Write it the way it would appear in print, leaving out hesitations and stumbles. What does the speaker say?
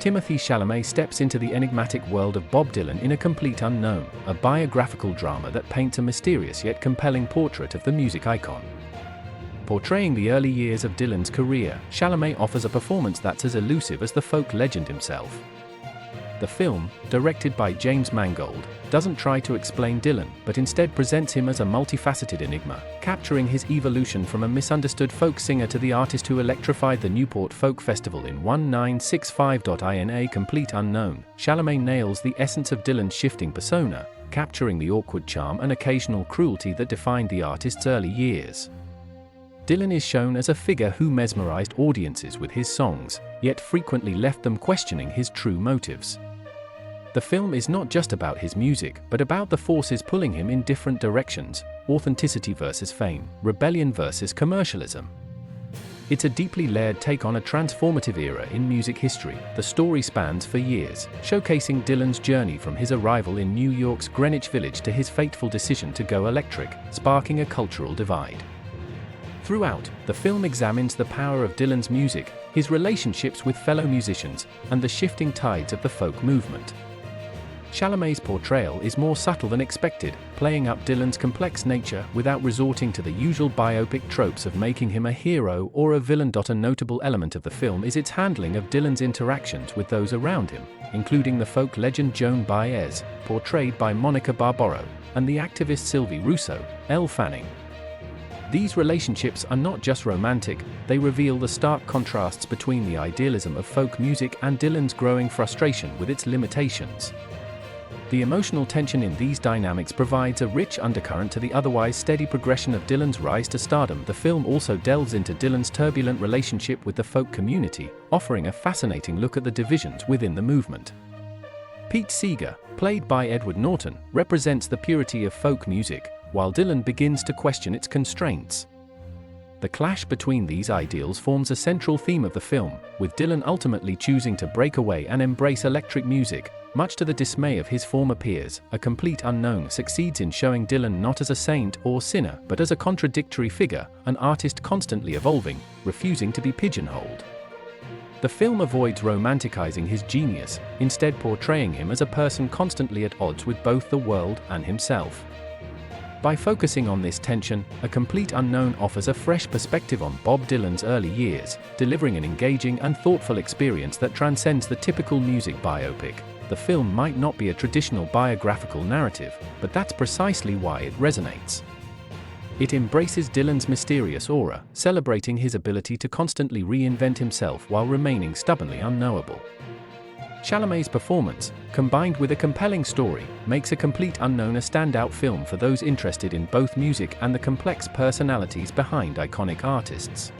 Timothée Chalamet steps into the enigmatic world of Bob Dylan in A Complete Unknown, a biographical drama that paints a mysterious yet compelling portrait of the music icon. Portraying the early years of Dylan's career, Chalamet offers a performance that's as elusive as the folk legend himself. The film, directed by James Mangold, doesn't try to explain Dylan, but instead presents him as a multifaceted enigma, capturing his evolution from a misunderstood folk singer to the artist who electrified the Newport Folk Festival in 1965. In A Complete Unknown, Chalamet nails the essence of Dylan's shifting persona, capturing the awkward charm and occasional cruelty that defined the artist's early years. Dylan is shown as a figure who mesmerized audiences with his songs, yet frequently left them questioning his true motives. The film is not just about his music, but about the forces pulling him in different directions: authenticity versus fame, rebellion versus commercialism. It's a deeply layered take on a transformative era in music history. The story spans for years, showcasing Dylan's journey from his arrival in New York's Greenwich Village to his fateful decision to go electric, sparking a cultural divide. Throughout, the film examines the power of Dylan's music, his relationships with fellow musicians, and the shifting tides of the folk movement. Chalamet's portrayal is more subtle than expected, playing up Dylan's complex nature without resorting to the usual biopic tropes of making him a hero or a villain. A notable element of the film is its handling of Dylan's interactions with those around him, including the folk legend Joan Baez, portrayed by Monica Barbaro, and the activist Sylvie Rousseau, Elle Fanning. These relationships are not just romantic, they reveal the stark contrasts between the idealism of folk music and Dylan's growing frustration with its limitations. The emotional tension in these dynamics provides a rich undercurrent to the otherwise steady progression of Dylan's rise to stardom. The film also delves into Dylan's turbulent relationship with the folk community, offering a fascinating look at the divisions within the movement. Pete Seeger, played by Edward Norton, represents the purity of folk music, while Dylan begins to question its constraints. The clash between these ideals forms a central theme of the film, with Dylan ultimately choosing to break away and embrace electric music, much to the dismay of his former peers. A Complete Unknown succeeds in showing Dylan not as a saint or sinner, but as a contradictory figure, an artist constantly evolving, refusing to be pigeonholed. The film avoids romanticizing his genius, instead portraying him as a person constantly at odds with both the world and himself. By focusing on this tension, A Complete Unknown offers a fresh perspective on Bob Dylan's early years, delivering an engaging and thoughtful experience that transcends the typical music biopic. The film might not be a traditional biographical narrative, but that's precisely why it resonates. It embraces Dylan's mysterious aura, celebrating his ability to constantly reinvent himself while remaining stubbornly unknowable. Chalamet's performance, combined with a compelling story, makes A Complete Unknown a standout film for those interested in both music and the complex personalities behind iconic artists.